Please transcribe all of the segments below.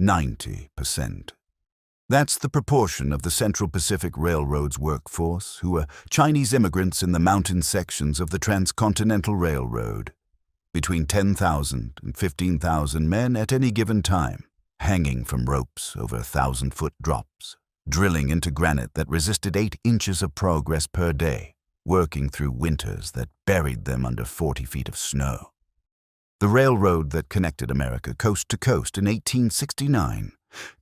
90%. That's the proportion of the Central Pacific Railroad's workforce who were Chinese immigrants in the mountain sections of the Transcontinental Railroad. Between 10,000 and 15,000 men at any given time, hanging from ropes over 1,000-foot drops, drilling into granite that resisted 8 inches of progress per day, working through winters that buried them under 40 feet of snow. The railroad that connected America coast to coast in 1869,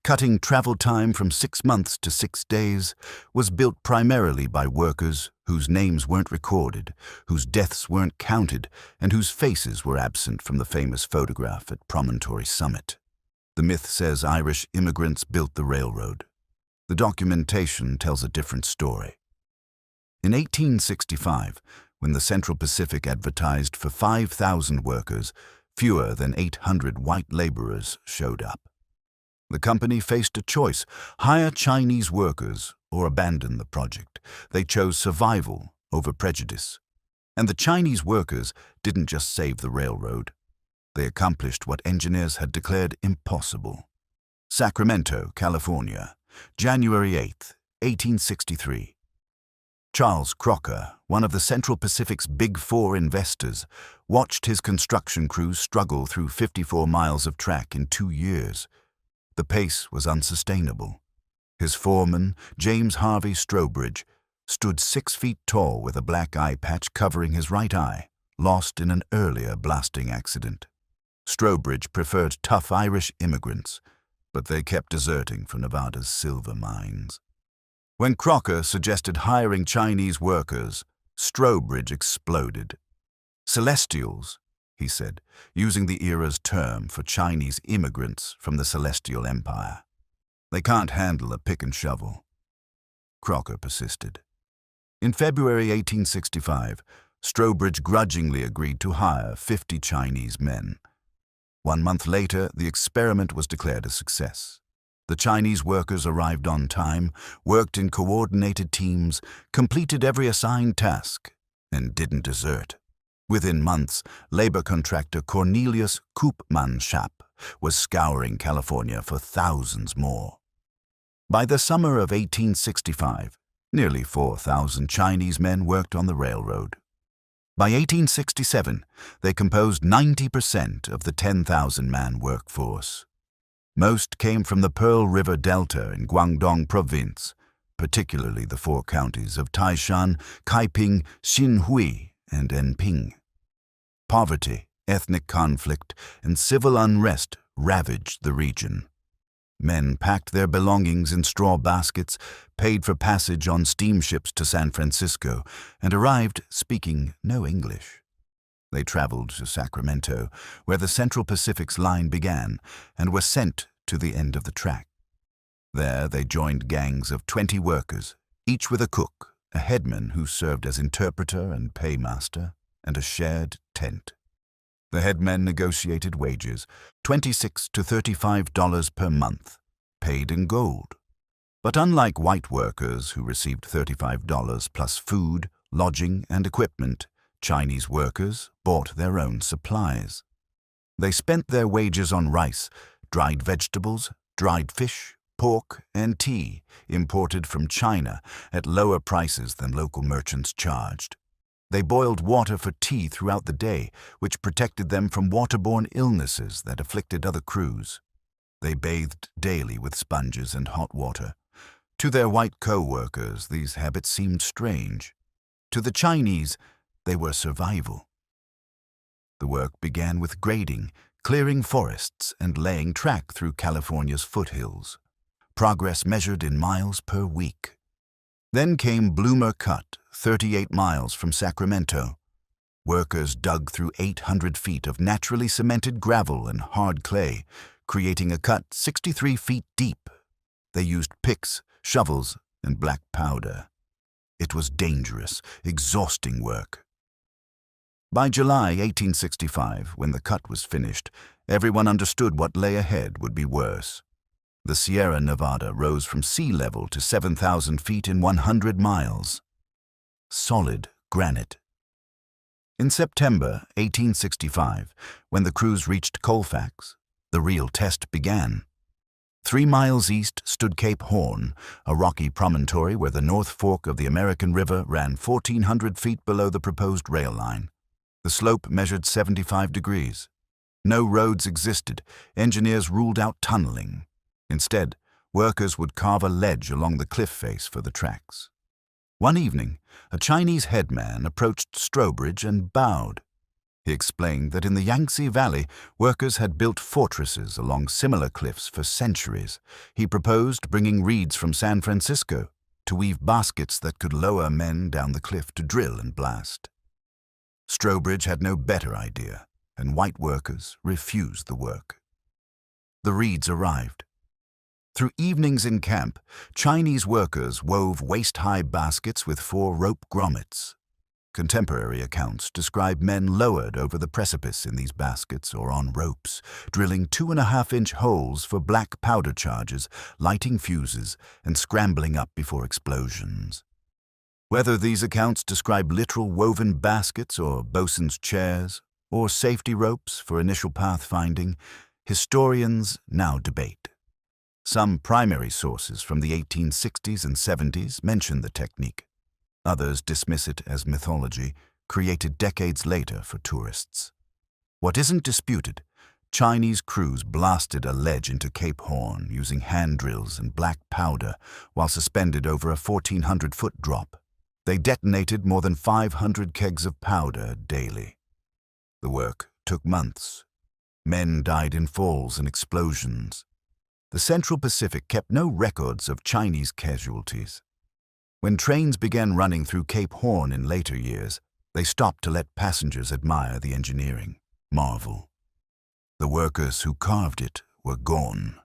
cutting travel time from 6 months to 6 days, was built primarily by workers whose names weren't recorded, whose deaths weren't counted, and whose faces were absent from the famous photograph at Promontory Summit. The myth says Irish immigrants built the railroad. The documentation tells a different story. In 1865, when the Central Pacific advertised for 5,000 workers, fewer than 800 white laborers showed up. The company faced a choice: hire Chinese workers or abandon the project. They chose survival over prejudice. And the Chinese workers didn't just save the railroad. They accomplished what engineers had declared impossible. Sacramento, California, January 8, 1863. Charles Crocker, one of the Central Pacific's Big Four investors, watched his construction crews struggle through 54 miles of track in 2 years. The pace was unsustainable. His foreman, James Harvey Strobridge, stood 6 feet tall with a black eye patch covering his right eye, lost in an earlier blasting accident. Strobridge preferred tough Irish immigrants, but they kept deserting for Nevada's silver mines. When Crocker suggested hiring Chinese workers, Strobridge exploded. Celestials, he said, using the era's term for Chinese immigrants from the Celestial Empire. They can't handle a pick and shovel. Crocker persisted. In February 1865, Strobridge grudgingly agreed to hire 50 Chinese men. 1 month later, the experiment was declared a success. The Chinese workers arrived on time, worked in coordinated teams, completed every assigned task, and didn't desert. Within months, labor contractor Cornelius Koopmanschap was scouring California for thousands more. By the summer of 1865, nearly 4,000 Chinese men worked on the railroad. By 1867, they composed 90% of the 10,000-man workforce. Most came from the Pearl River Delta in Guangdong Province, particularly the 4 counties of Taishan, Kaiping, Xinhui, and Enping. Poverty, ethnic conflict, and civil unrest ravaged the region. Men packed their belongings in straw baskets, paid for passage on steamships to San Francisco, and arrived speaking no English. They traveled to Sacramento, where the Central Pacific's line began, and were sent to the end of the track. There they joined gangs of 20 workers, each with a cook, a headman who served as interpreter and paymaster, and a shared tent. The headmen negotiated wages, $26 to $35 per month, paid in gold. But unlike white workers who received $35 plus food, lodging, and equipment, Chinese workers bought their own supplies. They spent their wages on rice, dried vegetables, dried fish, pork, and tea imported from China at lower prices than local merchants charged. They boiled water for tea throughout the day, which protected them from waterborne illnesses that afflicted other crews. They bathed daily with sponges and hot water. To their white co-workers, these habits seemed strange. To the Chinese, they were survival. The work began with grading, clearing forests, and laying track through California's foothills. Progress measured in miles per week. Then came Bloomer Cut, 38 miles from Sacramento. Workers dug through 800 feet of naturally cemented gravel and hard clay, creating a cut 63 feet deep. They used picks, shovels, and black powder. It was dangerous, exhausting work. By July 1865, when the cut was finished, everyone understood what lay ahead would be worse. The Sierra Nevada rose from sea level to 7,000 feet in 100 miles. Solid granite. In September 1865, when the crews reached Colfax, the real test began. 3 miles east stood Cape Horn, a rocky promontory where the North Fork of the American River ran 1,400 feet below the proposed rail line. The slope measured 75 degrees. No roads existed. Engineers ruled out tunneling. Instead, workers would carve a ledge along the cliff face for the tracks. One evening, a Chinese headman approached Strobridge and bowed. He explained that in the Yangtze Valley, workers had built fortresses along similar cliffs for centuries. He proposed bringing reeds from San Francisco to weave baskets that could lower men down the cliff to drill and blast. Strobridge had no better idea, and white workers refused the work. The reeds arrived. Through evenings in camp, Chinese workers wove waist-high baskets with 4 rope grommets. Contemporary accounts describe men lowered over the precipice in these baskets or on ropes, drilling 2.5-inch holes for black powder charges, lighting fuses, and scrambling up before explosions. Whether these accounts describe literal woven baskets or bosun's chairs, or safety ropes for initial pathfinding, historians now debate. Some primary sources from the 1860s and 70s mention the technique. Others dismiss it as mythology, created decades later for tourists. What isn't disputed, Chinese crews blasted a ledge into Cape Horn using hand drills and black powder while suspended over a 1,400-foot drop. They detonated more than 500 kegs of powder daily. The work took months. Men died in falls and explosions. The Central Pacific kept no records of Chinese casualties. When trains began running through Cape Horn in later years, they stopped to let passengers admire the engineering, marvel. The workers who carved it were gone.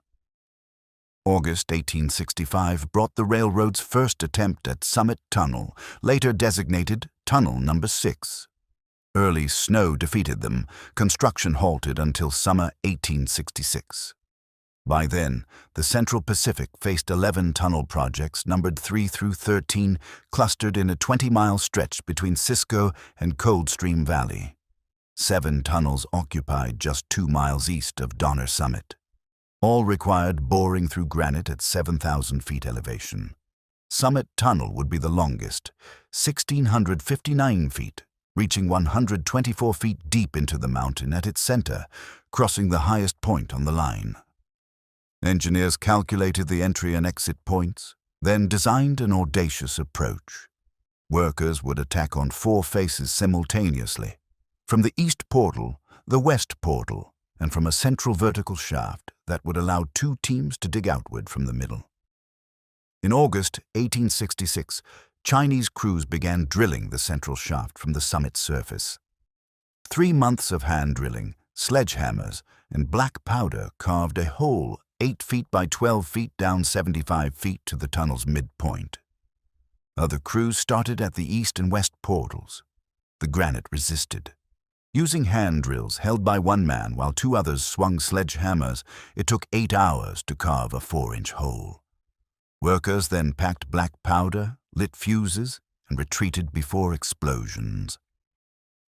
August 1865 brought the railroad's first attempt at Summit Tunnel, later designated Tunnel No. 6. Early snow defeated them. Construction halted until summer 1866. By then, the Central Pacific faced 11 tunnel projects numbered 3 through 13, clustered in a 20-mile stretch between Cisco and Coldstream Valley. 7 tunnels occupied just 2 miles east of Donner Summit. All required boring through granite at 7,000 feet elevation. Summit Tunnel would be the longest, 1,659 feet, reaching 124 feet deep into the mountain at its center, crossing the highest point on the line. Engineers calculated the entry and exit points, then designed an audacious approach. Workers would attack on 4 faces simultaneously, from the east portal, the west portal, and from a central vertical shaft that would allow 2 teams to dig outward from the middle. In August 1866, Chinese crews began drilling the central shaft from the summit's surface. 3 months of hand drilling, sledgehammers, and black powder carved a hole 8 feet by 12 feet down 75 feet to the tunnel's midpoint. Other crews started at the east and west portals. The Granite resisted. Using hand drills held by one man while 2 others swung sledgehammers, it took 8 hours to carve a 4-inch hole. Workers then packed black powder, lit fuses, and retreated before explosions.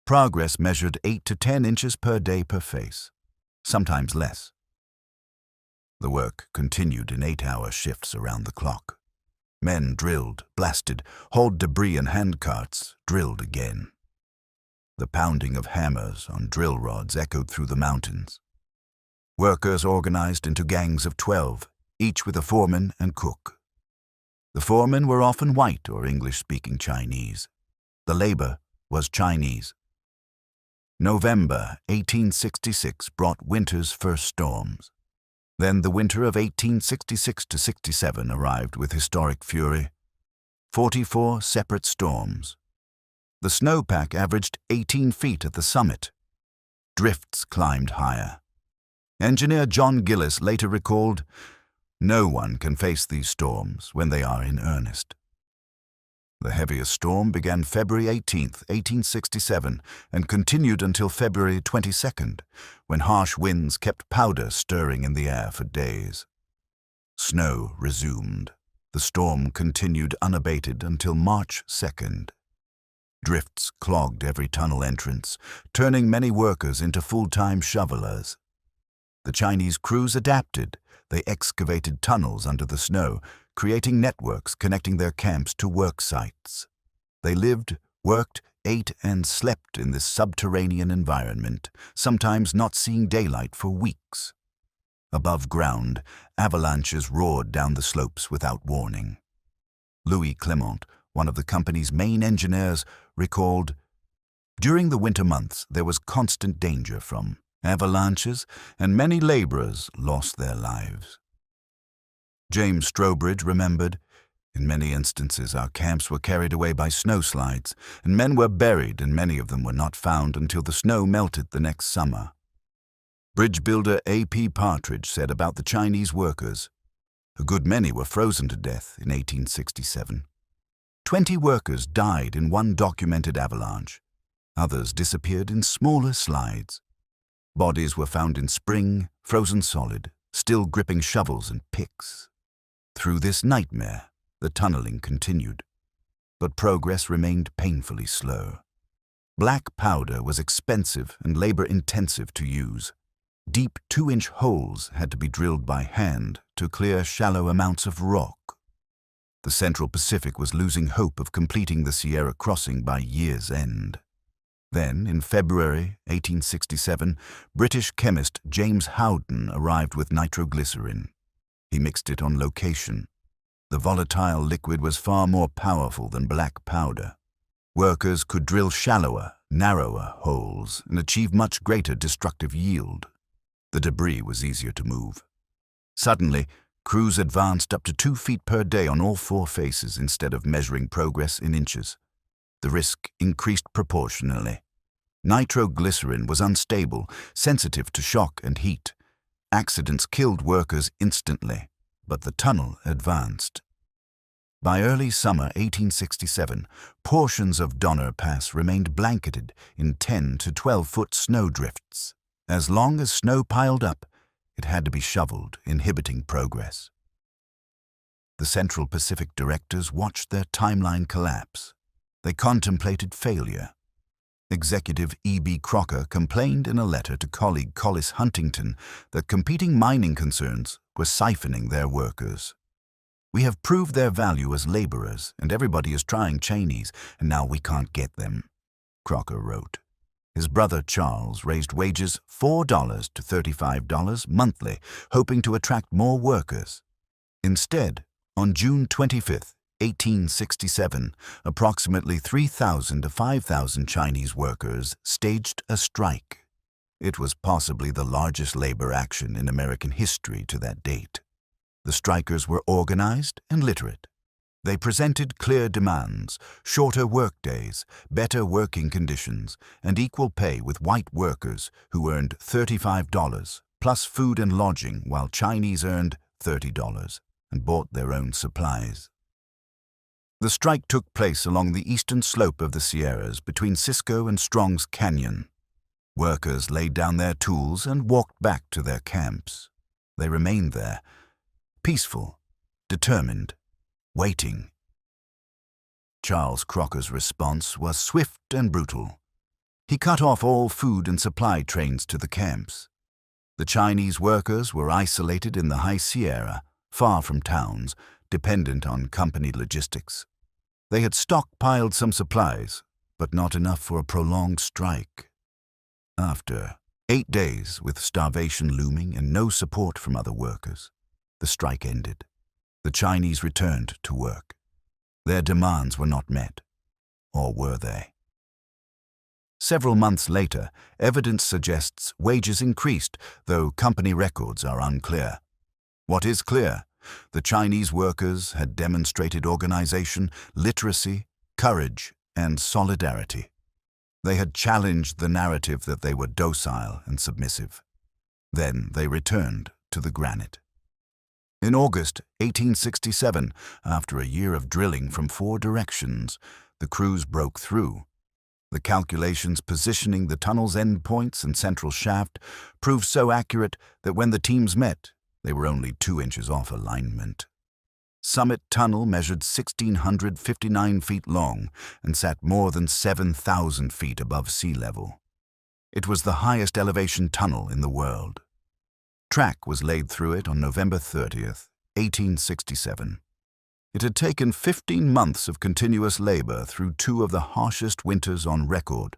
Progress measured 8 to 10 inches per day per face, sometimes less. The work continued in 8-hour shifts around the clock. Men drilled, blasted, hauled debris in handcarts, drilled again. The pounding of hammers on drill rods echoed through the mountains. Workers organized into gangs of 12, each with a foreman and cook. The foremen were often white or English-speaking Chinese. The labor was Chinese. November 1866 brought winter's first storms. Then the winter of 1866 to 67 arrived with historic fury. 44 separate storms. The snowpack averaged 18 feet at the summit. Drifts climbed higher. Engineer John Gillis later recalled, "No one can face these storms when they are in earnest." The heaviest storm began February 18, 1867, and continued until February 22, when harsh winds kept powder stirring in the air for days. Snow resumed. The storm continued unabated until March 2. Drifts clogged every tunnel entrance, turning many workers into full-time shovelers. The Chinese crews adapted. They excavated tunnels under the snow, creating networks connecting their camps to work sites. They lived, worked, ate, and slept in this subterranean environment, sometimes not seeing daylight for weeks. Above ground, avalanches roared down the slopes without warning. Louis Clement, one of the company's main engineers, recalled, "During the winter months, there was constant danger from avalanches, and many laborers lost their lives." James Strobridge remembered, "In many instances, our camps were carried away by snowslides, and men were buried, and many of them were not found until the snow melted the next summer." Bridge builder A.P. Partridge said about the Chinese workers, "A good many were frozen to death in 1867. 20 workers died in one documented avalanche. Others disappeared in smaller slides. Bodies were found in spring, frozen solid, still gripping shovels and picks." Through this nightmare, the tunneling continued, but progress remained painfully slow. Black powder was expensive and labor-intensive to use. Deep 2-inch holes had to be drilled by hand to clear shallow amounts of rock. The Central Pacific was losing hope of completing the Sierra crossing by year's end. Then, in February 1867, British chemist James Howden arrived with nitroglycerin. He mixed it on location. The volatile liquid was far more powerful than black powder. Workers could drill shallower, narrower holes and achieve much greater destructive yield. The debris was easier to move. Suddenly, crews advanced up to 2 feet per day on all 4 faces instead of measuring progress in inches. The risk increased proportionally. Nitroglycerin was unstable, sensitive to shock and heat. Accidents killed workers instantly, but the tunnel advanced. By early summer 1867, portions of Donner Pass remained blanketed in 10 to 12-foot snowdrifts. As long as snow piled up, it had to be shoveled, inhibiting progress. The Central Pacific directors watched their timeline collapse. They contemplated failure. Executive E.B. Crocker complained in a letter to colleague Collis Huntington that competing mining concerns were siphoning their workers. "We have proved their value as laborers, and everybody is trying Chinese, and now we can't get them," Crocker wrote. His brother Charles raised wages $4 to $35 monthly, hoping to attract more workers. Instead, on June 25, 1867, approximately 3,000 to 5,000 Chinese workers staged a strike. It was possibly the largest labor action in American history to that date. The strikers were organized and literate. They presented clear demands: shorter workdays, better working conditions, and equal pay with white workers who earned $35 plus food and lodging, while Chinese earned $30 and bought their own supplies. The strike took place along the eastern slope of the Sierras between Cisco and Strong's Canyon. Workers laid down their tools and walked back to their camps. They remained there, peaceful, determined, waiting. Charles Crocker's response was swift and brutal. He cut off all food and supply trains to the camps. The Chinese workers were isolated in the High Sierra, far from towns, dependent on company logistics. They had stockpiled some supplies, but not enough for a prolonged strike. After 8 days with starvation looming and no support from other workers, the strike ended. The Chinese returned to work. Their demands were not met, or were they? Several months later, evidence suggests wages increased, though company records are unclear. What is clear? The Chinese workers had demonstrated organization, literacy, courage, and solidarity. They had challenged the narrative that they were docile and submissive. Then they returned to the Granite. In August 1867, after a year of drilling from 4 directions, the crews broke through. The calculations positioning the tunnel's endpoints and central shaft proved so accurate that when the teams met, they were only 2 inches off alignment. Summit Tunnel measured 1,659 feet long and sat more than 7,000 feet above sea level. It was the highest elevation tunnel in the world. Track was laid through it on November 30th, 1867. It had taken 15 months of continuous labor through two of the harshest winters on record.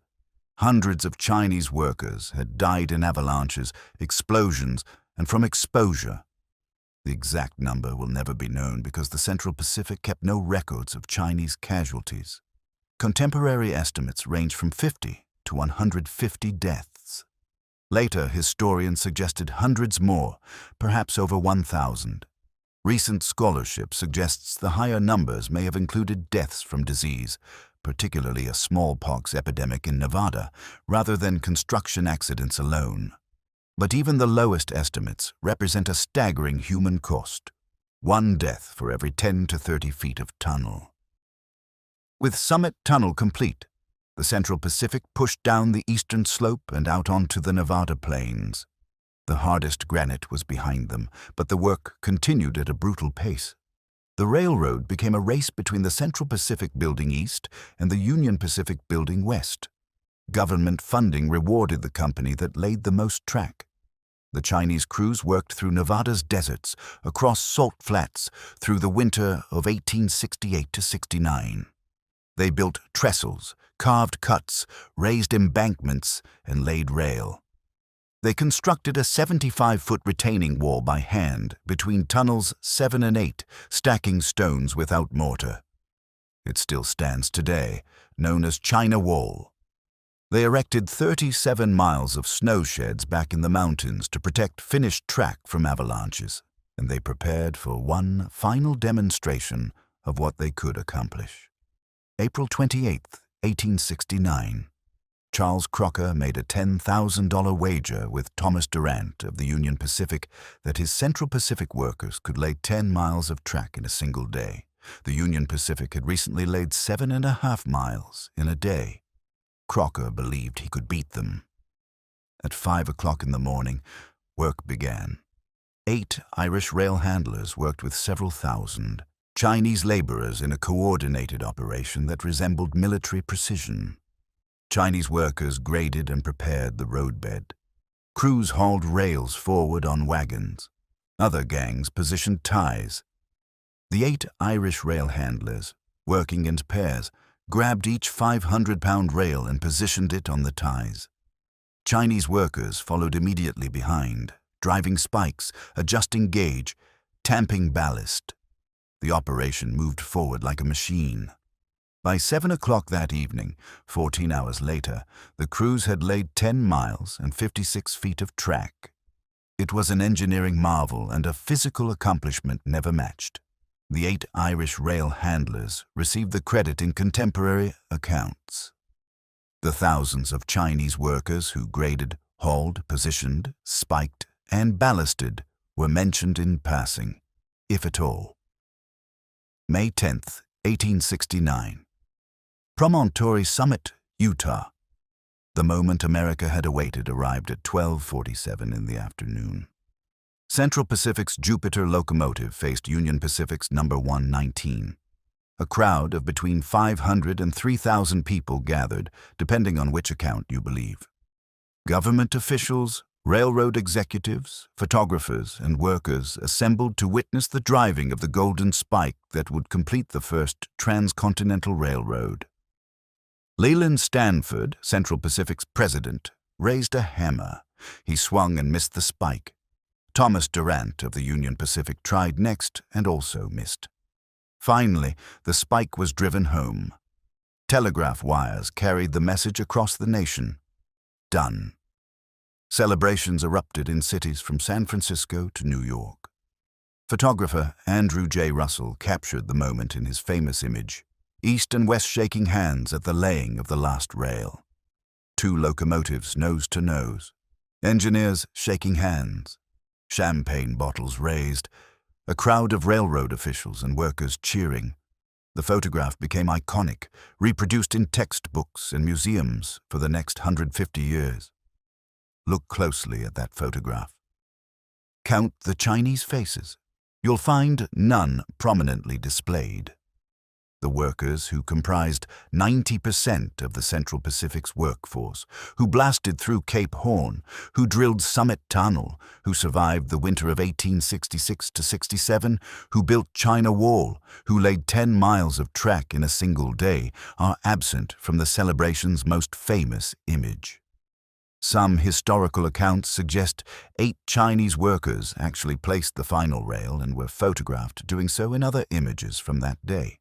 Hundreds of Chinese workers had died in avalanches, explosions, and from exposure. The exact number will never be known because the Central Pacific kept no records of Chinese casualties. Contemporary estimates range from 50 to 150 deaths. Later, historians suggested hundreds more, perhaps over 1,000. Recent scholarship suggests the higher numbers may have included deaths from disease, particularly a smallpox epidemic in Nevada, rather than construction accidents alone. But even the lowest estimates represent a staggering human cost: 1 death for every 10 to 30 feet of tunnel. With Summit Tunnel complete, the Central Pacific pushed down the eastern slope and out onto the Nevada plains. The hardest granite was behind them, but the work continued at a brutal pace. The railroad became a race between the Central Pacific Building East and the Union Pacific Building West. Government funding rewarded the company that laid the most track. The Chinese crews worked through Nevada's deserts, across salt flats, through the winter of 1868 to 69. They built trestles, carved cuts, raised embankments, and laid rail. They constructed a 75-foot retaining wall by hand between tunnels 7 and 8, stacking stones without mortar. It still stands today, known as China Wall. They erected 37 miles of snow sheds back in the mountains to protect finished track from avalanches, and they prepared for one final demonstration of what they could accomplish. April 28, 1869. Charles Crocker made a $10,000 wager with Thomas Durant of the Union Pacific that his Central Pacific workers could lay 10 miles of track in a single day. The Union Pacific had recently laid 7.5 miles in a day. Crocker believed he could beat them. At 5 o'clock in the morning, work began. 8 Irish rail handlers worked with several thousand Chinese laborers in a coordinated operation that resembled military precision. Chinese workers graded and prepared the roadbed. Crews hauled rails forward on wagons. Other gangs positioned ties. The 8 Irish rail handlers, working in pairs, grabbed each 500-pound rail and positioned it on the ties. Chinese workers followed immediately behind, driving spikes, adjusting gauge, tamping ballast. The operation moved forward like a machine. By 7 o'clock that evening, 14 hours later, the crews had laid 10 miles and 56 feet of track. It was an engineering marvel and a physical accomplishment never matched. The 8 Irish rail handlers received the credit in contemporary accounts. The thousands of Chinese workers who graded, hauled, positioned, spiked, and ballasted were mentioned in passing, if at all. May 10, 1869. Promontory Summit, Utah. The moment America had awaited arrived at 12:47 in the afternoon. Central Pacific's Jupiter locomotive faced Union Pacific's number 119. A crowd of between 500 and 3,000 people gathered, depending on which account you believe. Government officials, railroad executives, photographers, and workers assembled to witness the driving of the golden spike that would complete the first transcontinental railroad. Leland Stanford, Central Pacific's president, raised a hammer. He swung and missed the spike. Thomas Durant of the Union Pacific tried next and also missed. Finally, the spike was driven home. Telegraph wires carried the message across the nation. Done. Celebrations erupted in cities from San Francisco to New York. Photographer Andrew J. Russell captured the moment in his famous image, East and West shaking hands at the laying of the last rail. 2 locomotives nose to nose. Engineers shaking hands. Champagne bottles raised. A crowd of railroad officials and workers cheering. The photograph became iconic, reproduced in textbooks and museums for the next 150 years. Look closely at that photograph. Count the Chinese faces. You'll find none prominently displayed. The workers who comprised 90% of the Central Pacific's workforce, who blasted through Cape Horn, who drilled Summit Tunnel, who survived the winter of 1866 to 67, who built China Wall, who laid 10 miles of track in a single day, are absent from the celebration's most famous image. Some historical accounts suggest 8 Chinese workers actually placed the final rail and were photographed doing so in other images from that day.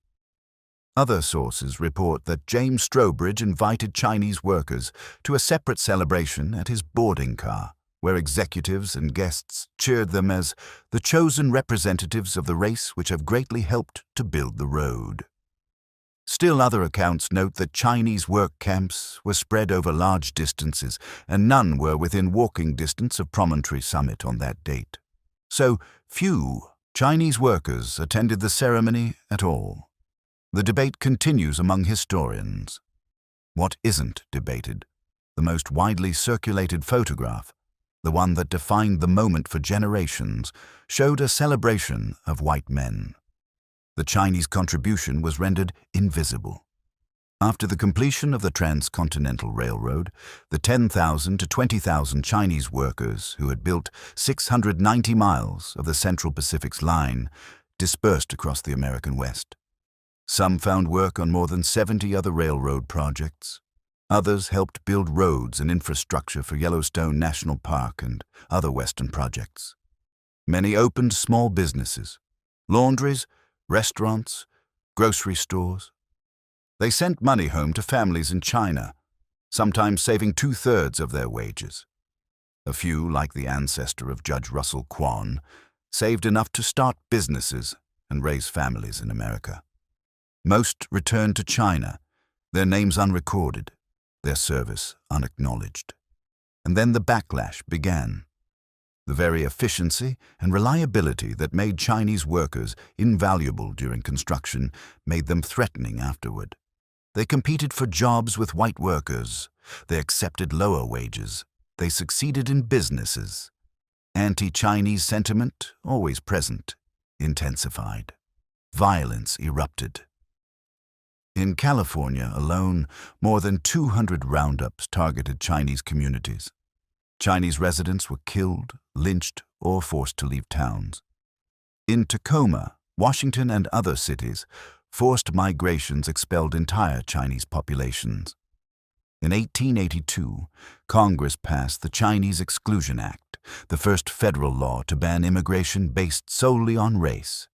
Other sources report that James Strobridge invited Chinese workers to a separate celebration at his boarding car, where executives and guests cheered them as the chosen representatives of the race which have greatly helped to build the road. Still other accounts note that Chinese work camps were spread over large distances, and none were within walking distance of Promontory Summit on that date. So few Chinese workers attended the ceremony at all. The debate continues among historians. What isn't debated? The most widely circulated photograph, the one that defined the moment for generations, showed a celebration of white men. The Chinese contribution was rendered invisible. After the completion of the Transcontinental Railroad, the 10,000 to 20,000 Chinese workers who had built 690 miles of the Central Pacific's line dispersed across the American West. Some found work on more than 70 other railroad projects. Others helped build roads and infrastructure for Yellowstone National Park and other Western projects. Many opened small businesses, laundries, restaurants, grocery stores. They sent money home to families in China, sometimes saving 2/3 of their wages. A few, like the ancestor of Judge Russell Quan, saved enough to start businesses and raise families in America. Most returned to China, their names unrecorded, their service unacknowledged. And then the backlash began. The very efficiency and reliability that made Chinese workers invaluable during construction made them threatening afterward. They competed for jobs with white workers. They accepted lower wages. They succeeded in businesses. Anti-Chinese sentiment, always present, intensified. Violence erupted. In California alone, more than 200 roundups targeted Chinese communities. Chinese residents were killed, lynched, or forced to leave towns. In Tacoma, Washington, and other cities, forced migrations expelled entire Chinese populations. In 1882, Congress passed the Chinese Exclusion Act, the first federal law to ban immigration based solely on race.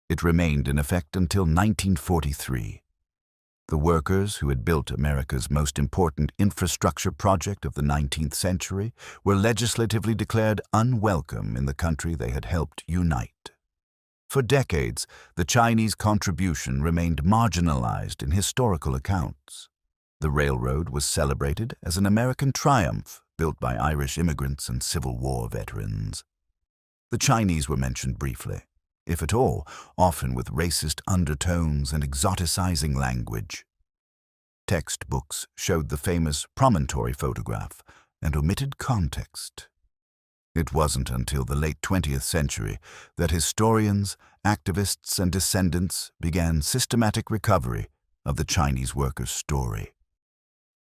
It remained in effect until 1943. The workers who had built America's most important infrastructure project of the 19th century were legislatively declared unwelcome in the country they had helped unite. For decades, the Chinese contribution remained marginalized in historical accounts. The railroad was celebrated as an American triumph built by Irish immigrants and Civil War veterans. The Chinese were mentioned briefly, if at all, often with racist undertones and exoticizing language. Textbooks showed the famous Promontory photograph and omitted context. It wasn't until the late 20th century that historians, activists, and descendants began systematic recovery of the Chinese workers' story.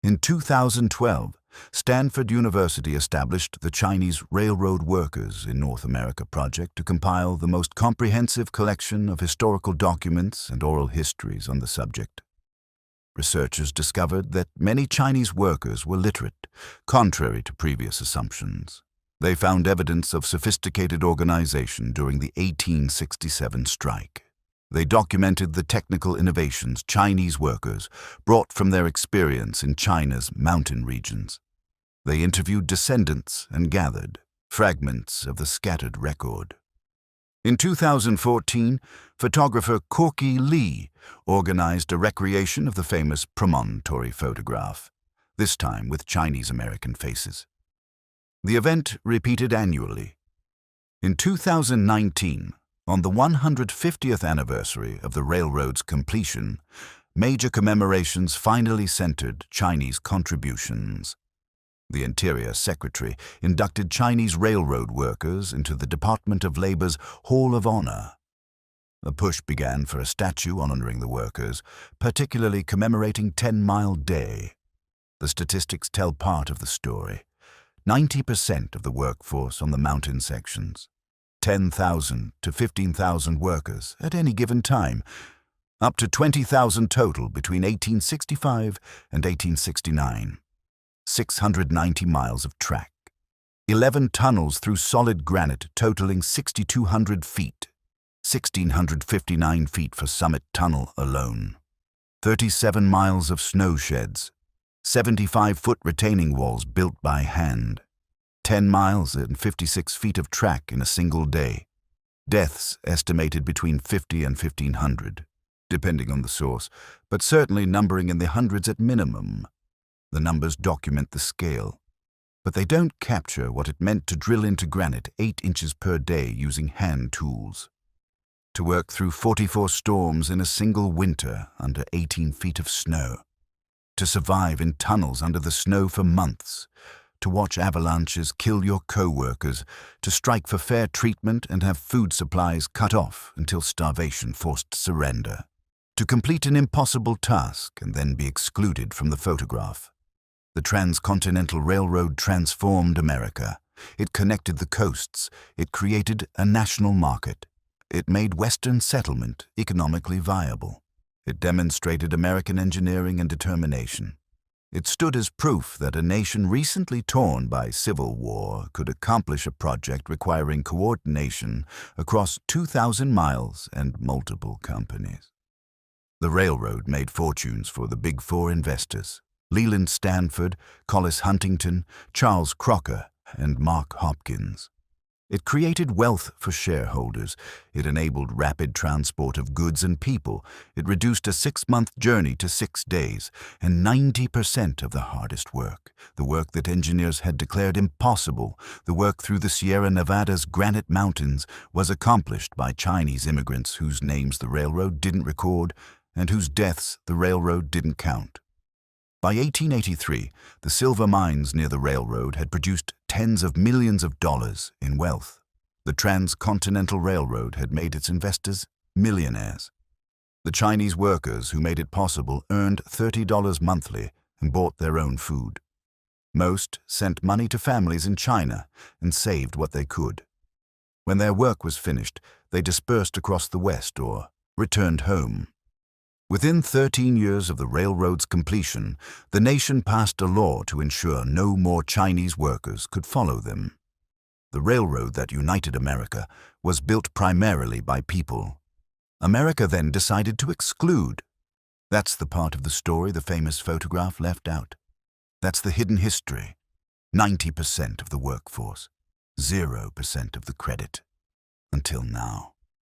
In 2012, Stanford University established the Chinese Railroad Workers in North America project to compile the most comprehensive collection of historical documents and oral histories on the subject. Researchers discovered that many Chinese workers were literate, contrary to previous assumptions. They found evidence of sophisticated organization during the 1867 strike. They documented the technical innovations Chinese workers brought from their experience in China's mountain regions. They interviewed descendants and gathered fragments of the scattered record. In 2014, photographer Corky Lee organized a recreation of the famous Promontory photograph, this time with Chinese-American faces. The event repeated annually. In 2019, on the 150th anniversary of the railroad's completion, major commemorations finally centered Chinese contributions. The Interior Secretary inducted Chinese railroad workers into the Department of Labor's Hall of Honor. A push began for a statue honoring the workers, particularly commemorating 10-Mile Day. The statistics tell part of the story. 90% of the workforce on the mountain sections. 10,000 to 15,000 workers at any given time, up to 20,000 total between 1865 and 1869. 690 miles of track. 11 tunnels through solid granite totaling 6,200 feet. 1,659 feet for Summit Tunnel alone. 37 miles of snow sheds. 75-foot retaining walls built by hand. 10 miles and 56 feet of track in a single day. Deaths estimated between 50 and 1,500, depending on the source, but certainly numbering in the hundreds at minimum. The numbers document the scale, but they don't capture what it meant to drill into granite 8 inches per day using hand tools. To work through 44 storms in a single winter under 18 feet of snow. To survive in tunnels under the snow for months. To watch avalanches kill your co-workers, to strike for fair treatment and have food supplies cut off until starvation forced surrender. To complete an impossible task and then be excluded from the photograph. The Transcontinental Railroad transformed America. It connected the coasts. It created a national market. It made Western settlement economically viable. It demonstrated American engineering and determination. It stood as proof that a nation recently torn by civil war could accomplish a project requiring coordination across 2,000 miles and multiple companies. The railroad made fortunes for the Big Four investors: Leland Stanford, Collis Huntington, Charles Crocker, and Mark Hopkins. It created wealth for shareholders. It enabled rapid transport of goods and people. It reduced a 6-month journey to 6 days, and 90% of the hardest work, the work that engineers had declared impossible, the work through the Sierra Nevada's Granite Mountains, was accomplished by Chinese immigrants whose names the railroad didn't record and whose deaths the railroad didn't count. By 1883, the silver mines near the railroad had produced tens of millions of dollars in wealth. The Transcontinental Railroad had made its investors millionaires. The Chinese workers who made it possible earned $30 monthly and bought their own food. Most sent money to families in China and saved what they could. When their work was finished, they dispersed across the West or returned home. Within 13 years of the railroad's completion, the nation passed a law to ensure no more Chinese workers could follow them. The railroad that united America was built primarily by people. America then decided to exclude. That's the part of the story the famous photograph left out. That's the hidden history. 90% of the workforce, 0% of the credit. Until now.